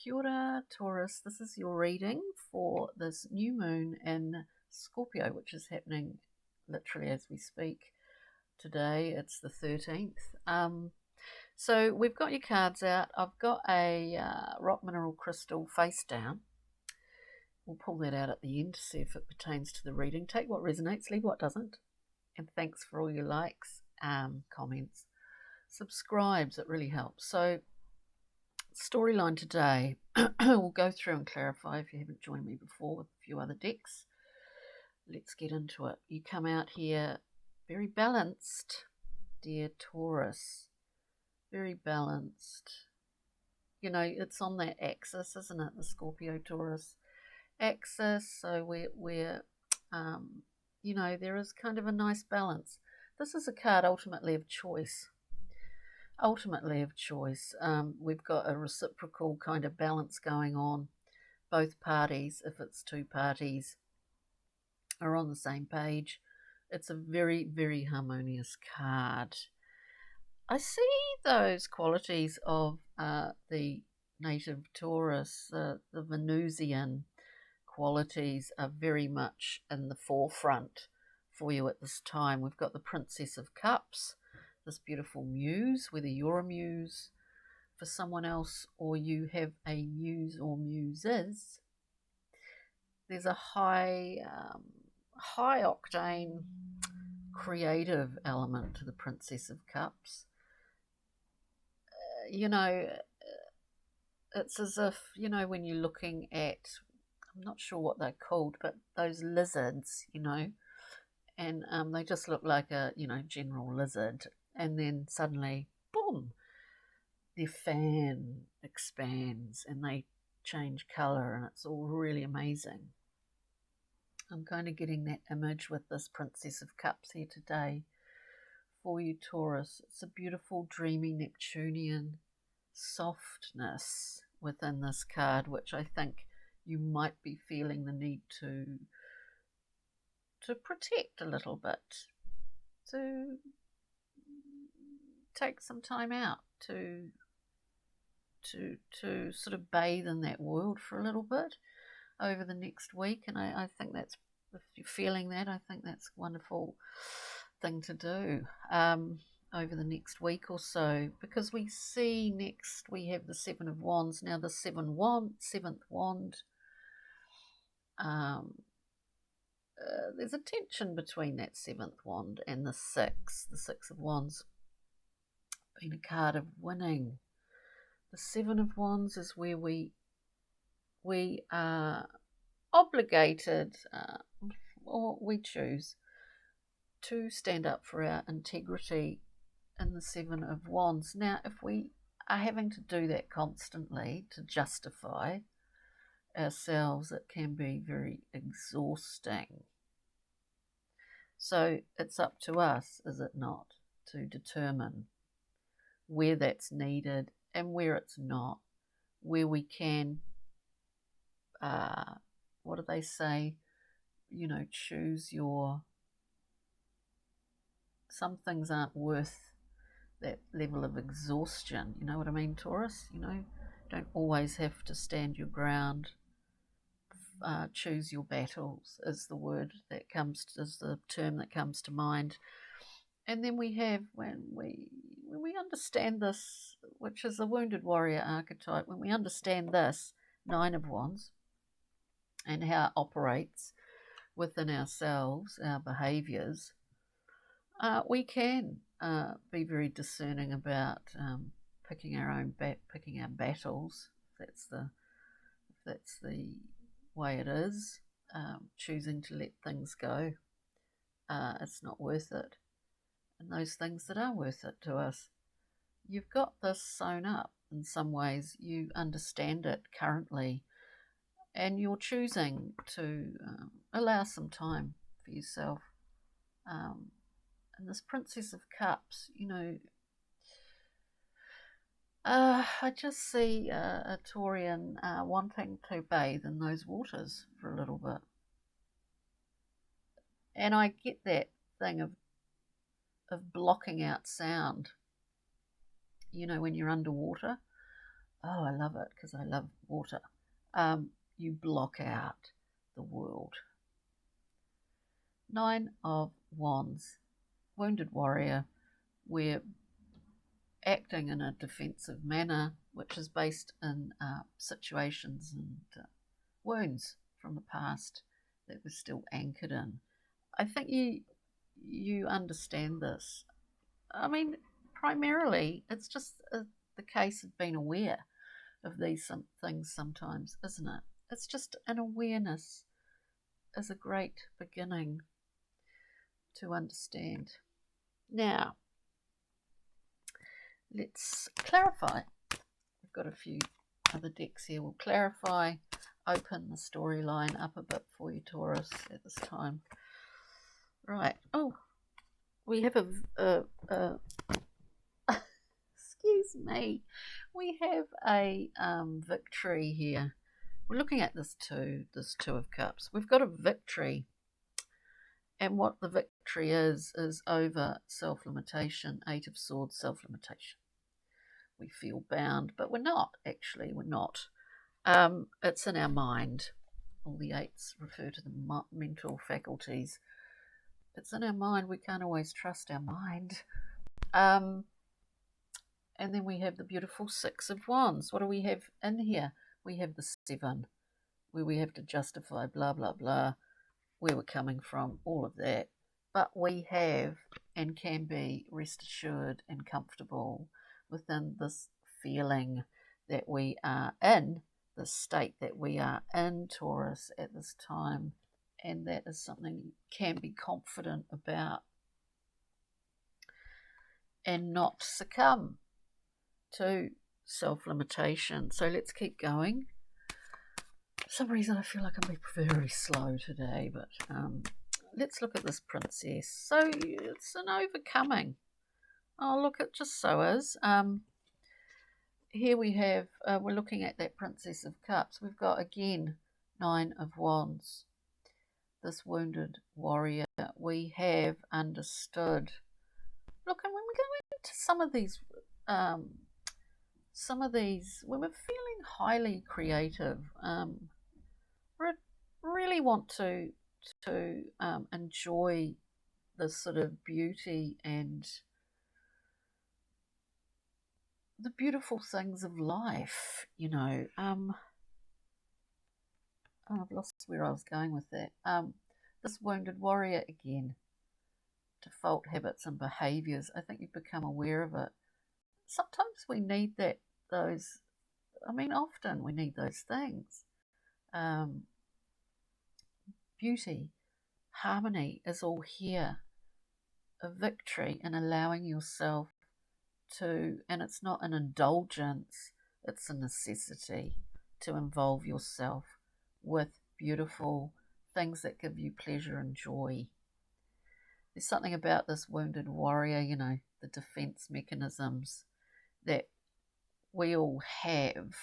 Kia ora, Taurus. This is your reading for this new moon in Scorpio, which is happening literally as we speak. Today it's the 13th. So we've got your cards out. I've got a rock mineral crystal face down. We'll pull that out at the end to see if it pertains to the reading. Take what resonates, leave what doesn't. And thanks for all your likes, comments, subscribes. It really helps. So storyline today, we'll go through and clarify if you haven't joined me before with a few other decks. Let's get into it. You come out here very balanced, dear Taurus. Very balanced. You know, it's on that axis, isn't it? The Scorpio Taurus axis. So we're you know, there is kind of a nice balance. This is a card ultimately of choice. We've got a reciprocal kind of balance going on. Both parties, if it's two parties, are on the same page. It's a very, very harmonious card. I see those qualities of the native Taurus, the Venusian qualities are very much in the forefront for you at this time. We've got the Princess of Cups, this beautiful muse, whether you're a muse for someone else or you have a muse or muses. There's a high octane creative element to the Princess of Cups. You know, it's as if, you know, when you're looking at, I'm not sure what they're called, but those lizards, you know, and they just look like a, you know, general lizard. And then suddenly, boom, their fan expands and they change colour and it's all really amazing. I'm kind of getting that image with this Princess of Cups here today for you, Taurus. It's a beautiful, dreamy Neptunian softness within this card, which I think you might be feeling the need to protect a little bit, to take some time out to sort of bathe in that world for a little bit over the next week. And I think that's, if you're feeling that, I think that's a wonderful thing to do over the next week or so, because we see next we have the Seven of Wands. Now the seventh wand, there's a tension between that seventh wand and the six of Wands being a card of winning. The Seven of Wands is where we are obligated, or we choose to stand up for our integrity in the Seven of Wands. Now, if we are having to do that constantly to justify ourselves, it can be very exhausting. So it's up to us, is it not, to determine where that's needed and where it's not, where we can, what do they say, you know, choose your, some things aren't worth that level of exhaustion, you know what I mean, Taurus? You know, don't always have to stand your ground. Choose your battles is the word that comes, is the term that comes to mind. And then we have, when we understand this, which is the wounded warrior archetype, when we understand this Nine of Wands and how it operates within ourselves, our behaviours, we can be very discerning about picking our battles. If that's the way it is, choosing to let things go. It's not worth it. And those things that are worth it to us, you've got this sewn up in some ways. You understand it currently, and you're choosing to allow some time for yourself. And this Princess of Cups, you know, I just see a Taurian wanting to bathe in those waters for a little bit. And I get that thing of blocking out sound, you know, when you're underwater. Oh, I love it because I love water. You block out the world. Nine of Wands, wounded warrior. We're acting in a defensive manner, which is based in situations and wounds from the past that we're still anchored in. I think you understand this. I mean, primarily, it's just the case of being aware of these things sometimes, isn't it? It's just an awareness is a great beginning to understand. Now, let's clarify. We've got a few other decks here. We'll clarify, open the storyline up a bit for you, Taurus, at this time. Right. Oh, we have a excuse me. We have a victory here. We're looking at this two of cups. We've got a victory, and what the victory is over self-limitation. 8 of Swords, self-limitation. We feel bound, but we're not, actually. We're not. It's in our mind. All the 8s refer to the mental faculties. It's in our mind. We can't always trust our mind. And then we have the beautiful 6 of Wands. What do we have in here? We have the 7, where we have to justify blah, blah, blah, where we're coming from, all of that. But we have and can be rest assured and comfortable within this feeling that we are in, the state that we are in, Taurus, at this time. And that is something you can be confident about and not succumb to self-limitation. So let's keep going. For some reason I feel like I'm being very slow today, but let's look at this princess. So it's an overcoming. Oh, look, it just so is. Here we have, we're looking at that Princess of Cups. We've got, again, 9 of Wands. This wounded warrior. We have understood. Look, and when we go into some of these, when we're feeling highly creative, really want to enjoy this sort of beauty and the beautiful things of life, you know. I've lost where I was going with that. This wounded warrior again. Default habits and behaviours. I think you've become aware of it. Sometimes we need often we need those things. Beauty, harmony is all here. A victory in allowing yourself to, and it's not an indulgence, it's a necessity to involve yourself with beautiful things that give you pleasure and joy. There's something about this wounded warrior, you know, the defense mechanisms that we all have.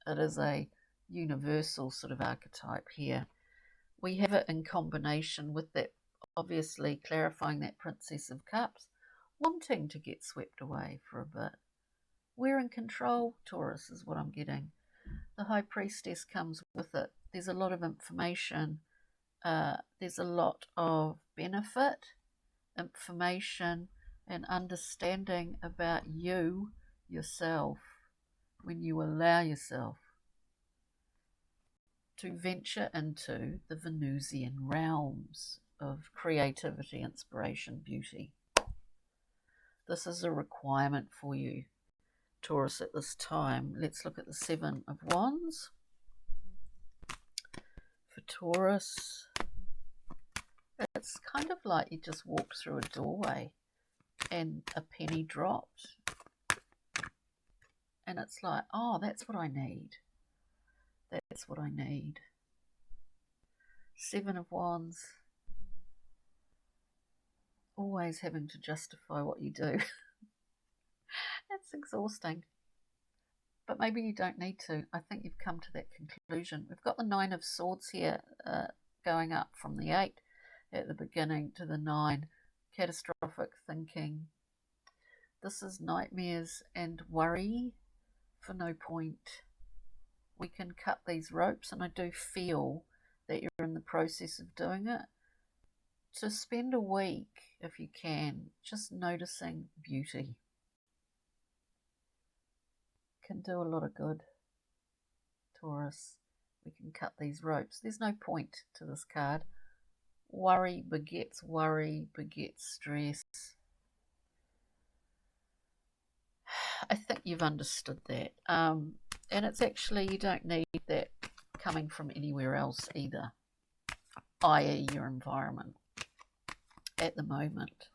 It is a universal sort of archetype here. We have it in combination with that, obviously clarifying that Princess of Cups, wanting to get swept away for a bit. We're in control, Taurus, is what I'm getting. The High Priestess comes with it. There's a lot of information. There's a lot of benefit, information, and understanding about you, yourself, when you allow yourself to venture into the Venusian realms of creativity, inspiration, beauty. This is a requirement for you, Taurus, at this time. Let's look at the 7 of Wands. For Taurus, it's kind of like you just walked through a doorway and a penny dropped. And it's like, oh, that's what I need. That's what I need. 7 of Wands. Always having to justify what you do. It's exhausting. But maybe you don't need to. I think you've come to that conclusion. We've got the 9 of Swords here going up from the 8 at the beginning to the 9. Catastrophic thinking. This is nightmares and worry for no point. We can cut these ropes, and I do feel that you're in the process of doing it. To spend a week, if you can, just noticing beauty can do a lot of good, Taurus. We can cut these ropes. There's no point to this card. Worry begets stress. I think you've understood that. And it's actually, you don't need that coming from anywhere else either, i.e. your environment at the moment.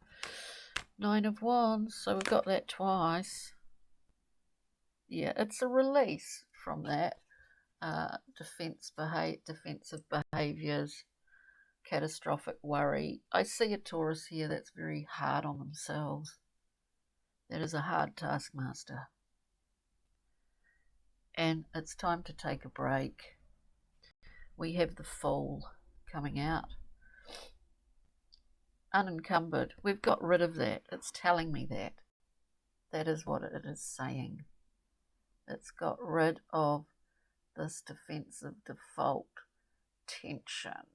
9 of Wands, so we've got that twice. Yeah, it's a release from that. Defensive behaviours, catastrophic worry. I see a Taurus here that's very hard on themselves. That is a hard taskmaster. And it's time to take a break. We have the Fool coming out. Unencumbered. We've got rid of that. It's telling me that. That is what it is saying. It's got rid of this defensive default tension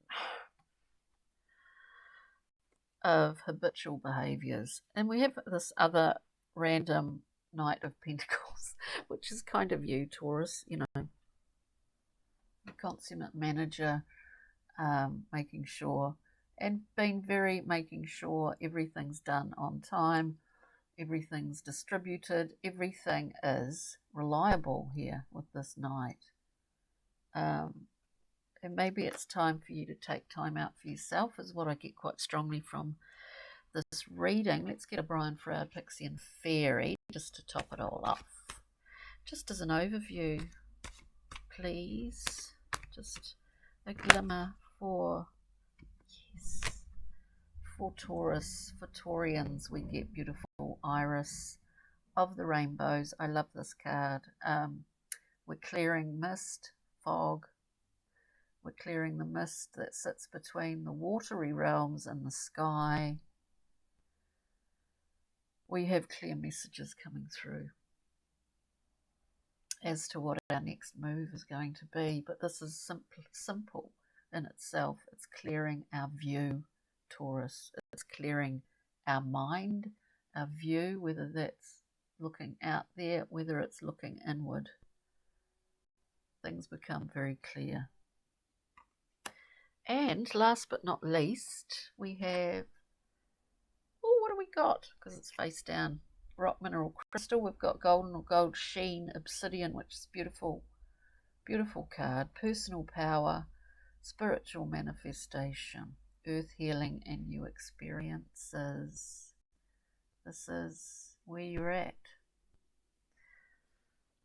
of habitual behaviours. And we have this other random Knight of Pentacles, which is kind of you, Taurus, you know, the consummate manager, making sure everything's done on time, everything's distributed, everything is reliable here with this Knight. And maybe it's time for you to take time out for yourself, is what I get quite strongly from this reading. Let's get a Brian Froud, Pixie and Fairy just to top it all off. Just as an overview, please. Just a glimmer for, yes, for Taurus, for Taurians. We get beautiful Iris of the rainbows. I love this card. We're clearing mist, fog. We're clearing the mist that sits between the watery realms and the sky. We have clear messages coming through as to what our next move is going to be. But this is simple in itself. It's clearing our view, Taurus. It's clearing our mind, our view, whether that's looking out there, whether it's looking inward. Things become very clear. And last but not least, we have, what do we got? Because it's face down. Rock, mineral, crystal. We've got golden or gold sheen, obsidian, which is beautiful. Beautiful card. Personal power, spiritual manifestation, earth healing, and new experiences. This is where you're at.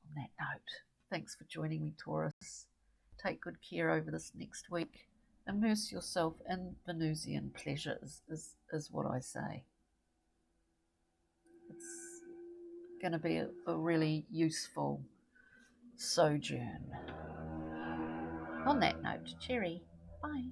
On that note, thanks for joining me, Taurus. Take good care over this next week. Immerse yourself in Venusian pleasures is what I say. It's going to be a really useful sojourn. On that note, cheery. Bye.